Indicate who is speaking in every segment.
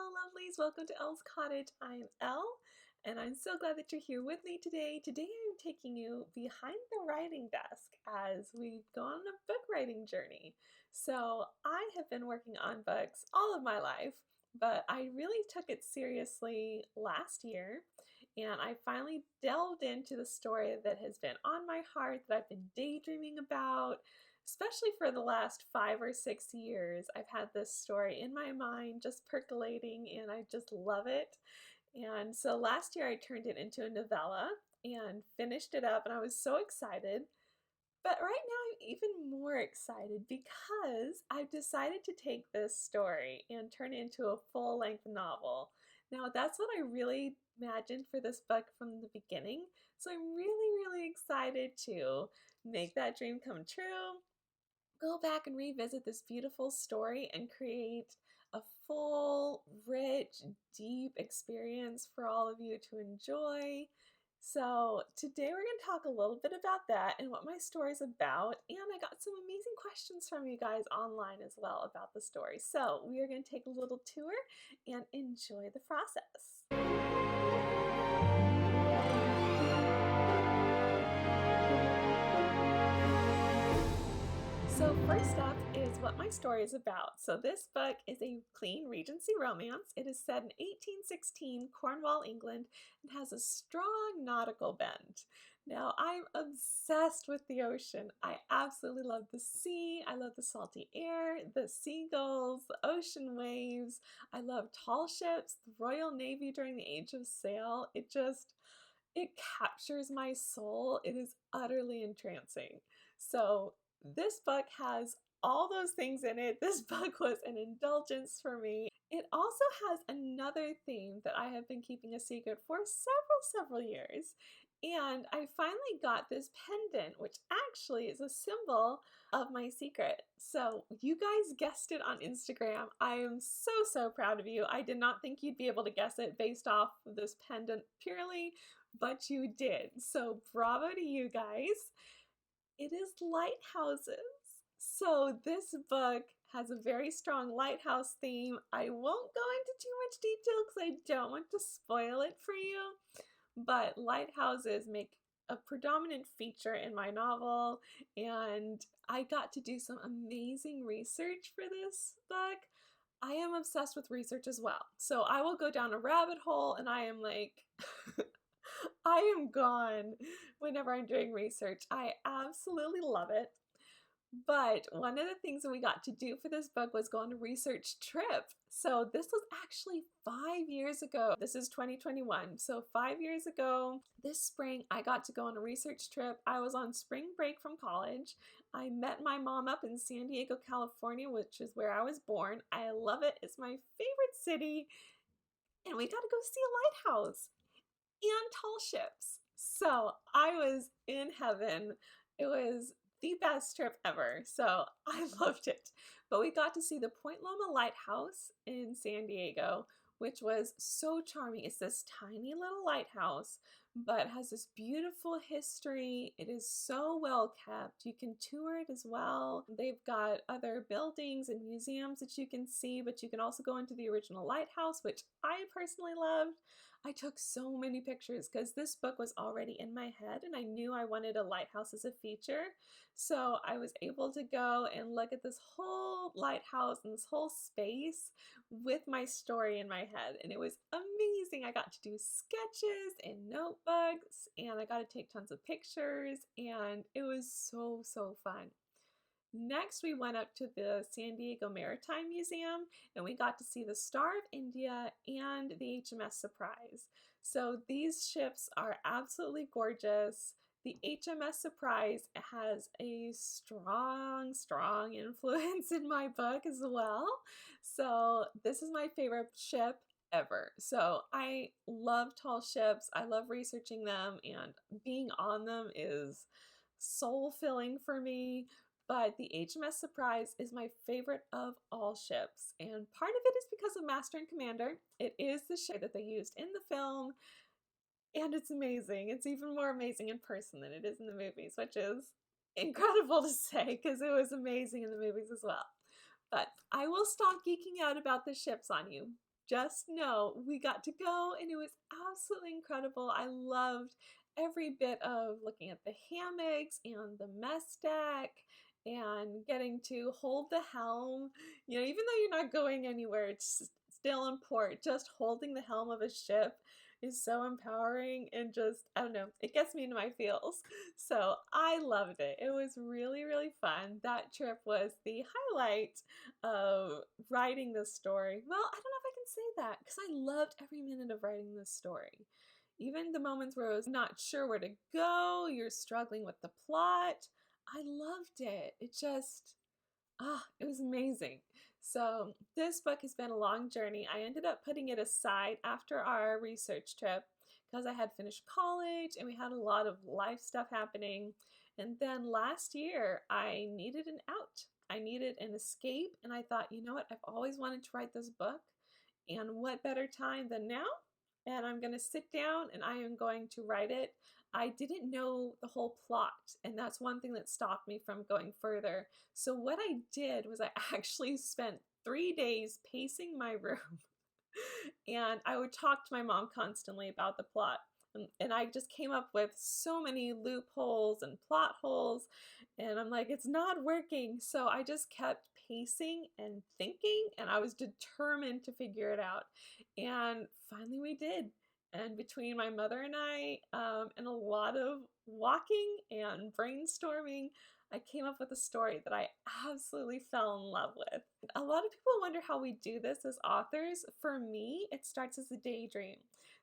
Speaker 1: Hello, lovelies. Welcome to Elle's Cottage. I'm Elle, and I'm so glad that you're here with me today. Today, I'm taking you behind the writing desk as we go on a book writing journey. So, I have been working on books all of my life, but I really took it seriously last year, and I finally delved into the story that has been on my heart, that I've been daydreaming about. Especially for the last 5 or 6 years, I've had this story in my mind just percolating and I just love it. And so last year I turned it into a novella and finished it up and I was so excited. But right now I'm even more excited because I've decided to take this story and turn it into a full-length novel. Now that's what I really imagined for this book from the beginning. So I'm really excited to make that dream come true, go back and revisit this beautiful story and create a full, rich, deep experience for all of you to enjoy. So today we're going to talk a little bit about that and what my story is about, and I got some amazing questions from you guys online as well about the story. So we are going to take a little tour and enjoy the process. So first up is what my story is about. So this book is a clean Regency romance. It is set in 1816 Cornwall, England, and has a strong nautical bent. Now, I'm obsessed with the ocean. I absolutely love the sea. I love the salty air, the seagulls, the ocean waves. I love tall ships, the Royal Navy during the Age of Sail. It captures my soul. It is utterly entrancing. So this book has all those things in it. This book was an indulgence for me. It also has another theme that I have been keeping a secret for several years. And I finally got this pendant, which actually is a symbol of my secret. So you guys guessed it on Instagram. I am so proud of you. I did not think you'd be able to guess it based off of this pendant purely, but you did. So bravo to you guys. It is lighthouses. So this book has a very strong lighthouse theme. I won't go into too much detail because I don't want to spoil it for you, but lighthouses make a predominant feature in my novel, and I got to do some amazing research for this book. I am obsessed with research as well. So I will go down a rabbit hole and I am like, I am gone whenever I'm doing research. I absolutely love it. But one of the things that we got to do for this book was go on a research trip. So this was actually 5 years ago. This is 2021. So 5 years ago, this spring, I got to go on a research trip. I was on spring break from college. I met my mom up in San Diego, California, which is where I was born. I love it. It's my favorite city. And we got to go see a lighthouse and tall ships. So I was in heaven. It was the best trip ever. So I loved it. But we got to see the Point Loma Lighthouse in San Diego, which was so charming. It's this tiny little lighthouse, but has this beautiful history. It is so well kept. You can tour it as well. They've got other buildings and museums that you can see, but you can also go into the original lighthouse, which I personally loved. I took so many pictures because this book was already in my head and I knew I wanted a lighthouse as a feature. So I was able to go and look at this whole lighthouse and this whole space with my story in my head, and it was amazing. I got to do sketches and notebooks and I got to take tons of pictures, and it was so fun. Next, we went up to the San Diego Maritime Museum and we got to see the Star of India and the HMS Surprise. So these ships are absolutely gorgeous. The HMS Surprise has a strong influence in my book as well. So this is my favorite ship ever. So I love tall ships. I love researching them, and being on them is soul filling for me. But the HMS Surprise is my favorite of all ships, and part of it is because of Master and Commander. It is the ship that they used in the film, and it's amazing. It's even more amazing in person than it is in the movies, which is incredible to say because it was amazing in the movies as well. But I will stop geeking out about the ships on you. just know we got to go and it was absolutely incredible. I loved every bit of looking at the hammocks and the mess deck and getting to hold the helm. You know, even though you're not going anywhere, it's still in port. Just holding the helm of a ship is so empowering and just, I don't know, it gets me into my feels. So I loved it. It was really, really fun. That trip was the highlight of writing this story. Well, I don't know if I can say that because I loved every minute of writing this story. Even the moments where I was not sure where to go, you're struggling with the plot. I loved it. It just, it was amazing. So this book has been a long journey. I ended up putting it aside after our research trip because I had finished college and we had a lot of life stuff happening. And then last year, I needed an out. I needed an escape. And I thought, you know what? I've always wanted to write this book. And what better time than now? And I'm going to sit down and I am going to write it. I didn't know the whole plot, and that's one thing that stopped me from going further. So what I did was I actually spent 3 days pacing my room and I would talk to my mom constantly about the plot. And I just came up with so many loopholes and plot holes, and I'm like, it's not working. So I just kept pacing and thinking, and I was determined to figure it out. And finally we did. And between my mother and I, and a lot of walking and brainstorming, I came up with a story that I absolutely fell in love with. A lot of people wonder how we do this as authors. For me, it starts as a daydream.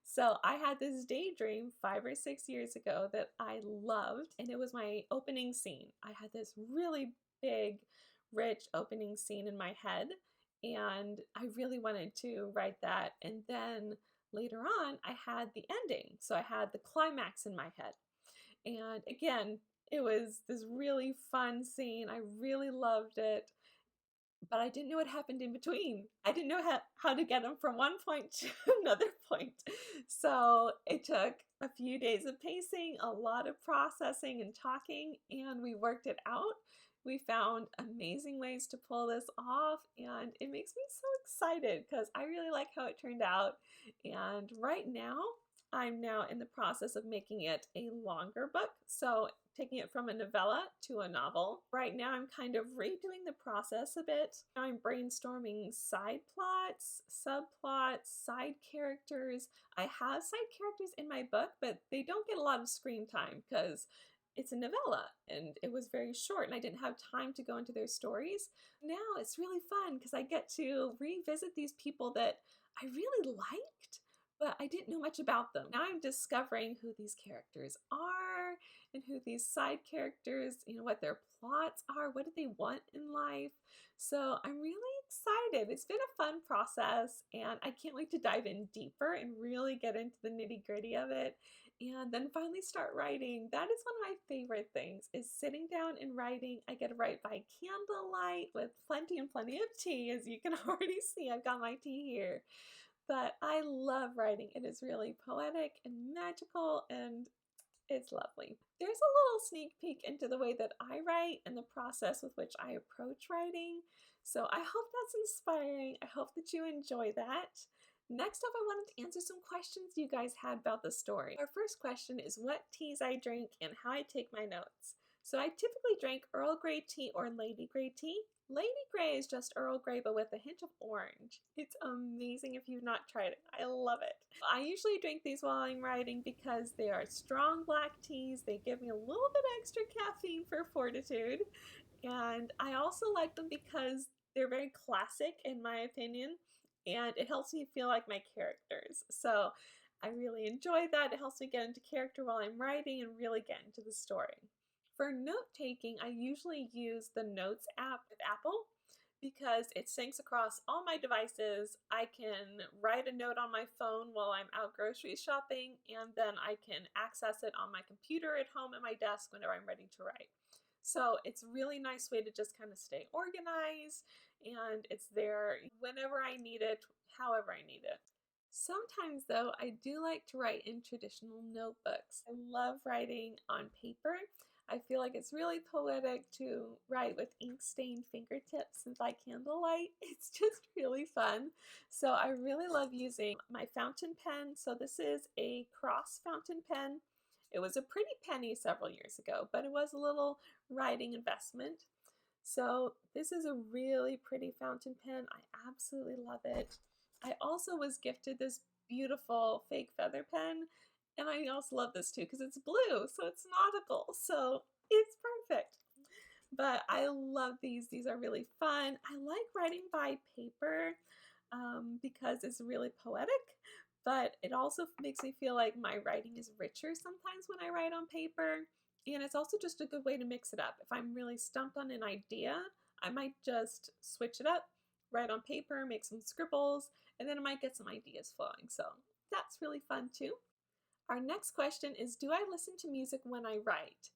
Speaker 1: So I had this daydream 5 or 6 years ago that I loved, and it was my opening scene. I had this really big, rich opening scene in my head, and I really wanted to write that. And then later on, I had the ending. So I had the climax in my head. And again, it was this really fun scene. I really loved it, but I didn't know what happened in between. I didn't know how to get them from one point to another point. So it took a few days of pacing, a lot of processing and talking, and we worked it out. We found amazing ways to pull this off, and it makes me so excited because I really like how it turned out. And right now, I'm now in the process of making it a longer book. So taking it from a novella to a novel. Right now I'm kind of redoing the process a bit. I'm brainstorming side plots, subplots, side characters. I have side characters in my book, but they don't get a lot of screen time because it's a novella and it was very short and I didn't have time to go into their stories. Now it's really fun because I get to revisit these people that I really liked, but I didn't know much about them. Now I'm discovering who these characters are and who these side characters, what their plots are, what do they want in life. So I'm really excited. It's been a fun process and I can't wait to dive in deeper and really get into the nitty-gritty of it and then finally start writing. That is one of my favorite things, is sitting down and writing. I get to write by candlelight with plenty and plenty of tea. As you can already see, I've got my tea here. But I love writing. It is really poetic and magical and it's lovely. There's a little sneak peek into the way that I write and the process with which I approach writing. So I hope that's inspiring. I hope that you enjoy that. Next up, I wanted to answer some questions you guys had about the story. Our first question is what teas I drink and how I take my notes. So I typically drink Earl Grey tea or Lady Grey tea. Lady Grey is just Earl Grey but with a hint of orange. It's amazing if you've not tried it. I love it. I usually drink these while I'm writing because they are strong black teas. They give me a little bit extra caffeine for fortitude. And I also like them because they're very classic in my opinion. And it helps me feel like my characters. So I really enjoy that. It helps me get into character while I'm writing and really get into the story. For note taking, I usually use the Notes app with Apple because it syncs across all my devices. I can write a note on my phone while I'm out grocery shopping, and then I can access it on my computer at home at my desk whenever I'm ready to write. So it's a really nice way to just kind of stay organized, and it's there whenever I need it, however I need it. Sometimes, though, I do like to write in traditional notebooks. I love writing on paper. I feel like it's really poetic to write with ink-stained fingertips and by candlelight. It's just really fun. So I really love using my fountain pen. So this is a cross fountain pen. It was a pretty penny several years ago, but it was a little writing investment. So this is a really pretty fountain pen. I absolutely love it. I also was gifted this beautiful fake feather pen, and I also love this too because it's blue, so it's nautical, so it's perfect. But I love these. These are really fun. I like writing by paper because it's really poetic, but it also makes me feel like my writing is richer sometimes when I write on paper. And it's also just a good way to mix it up. If I'm really stumped on an idea, I might just switch it up, write on paper, make some scribbles, and then I might get some ideas flowing. So that's really fun too. Our next question is, do I listen to music when I write?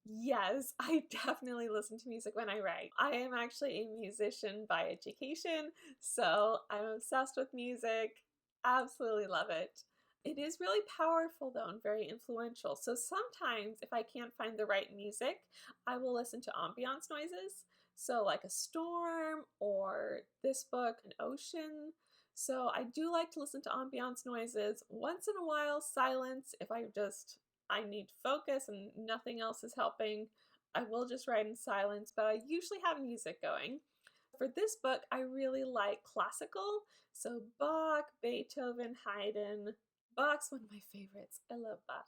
Speaker 1: Yes, I definitely listen to music when I write. I am actually a musician by education, so I'm obsessed with music. Absolutely love it. It is really powerful though and very influential. So sometimes if I can't find the right music, I will listen to ambiance noises. So like a storm or this book, an ocean. So I do like to listen to ambiance noises. Once in a while, silence if I need focus and nothing else is helping. I will just write in silence, but I usually have music going. For this book, I really like classical. So Bach, Beethoven, Haydn. Bach's one of my favorites. I love Bach.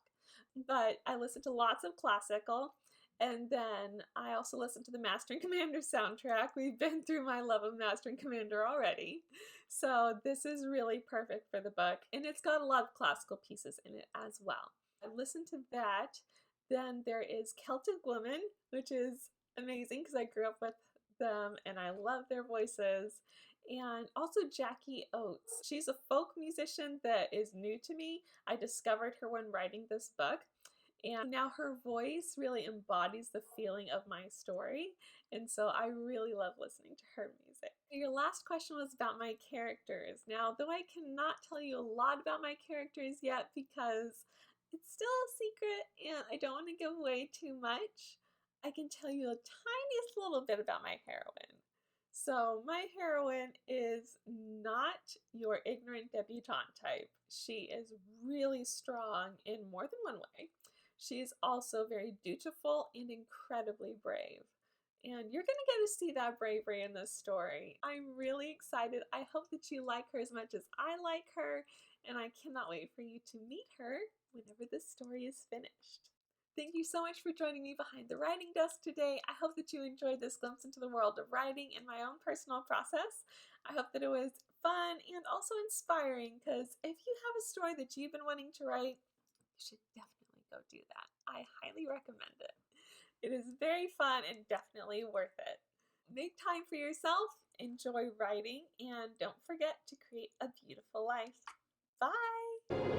Speaker 1: But I listen to lots of classical. And then I also listen to the Master and Commander soundtrack. We've been through my love of Master and Commander already. So this is really perfect for the book. And it's got a lot of classical pieces in it as well. I listened to that. Then there is Celtic Woman, which is amazing because I grew up with them and I love their voices. And also Jackie Oates. She's a folk musician that is new to me. I discovered her when writing this book. And now her voice really embodies the feeling of my story. And so I really love listening to her music. Your last question was about my characters. Now, though I cannot tell you a lot about my characters yet because it's still a secret and I don't want to give away too much, I can tell you a tiniest little bit about my heroine. So my heroine is not your ignorant debutante type. She is really strong in more than one way. She's also very dutiful and incredibly brave. And you're going to get to see that bravery in this story. I'm really excited. I hope that you like her as much as I like her, and I cannot wait for you to meet her whenever this story is finished. Thank you so much for joining me behind the writing desk today. I hope that you enjoyed this glimpse into the world of writing and my own personal process. I hope that it was fun and also inspiring, because if you have a story that you've been wanting to write, you should definitely go do that. I highly recommend it. It is very fun and definitely worth it. Make time for yourself, enjoy writing, and don't forget to create a beautiful life. Bye!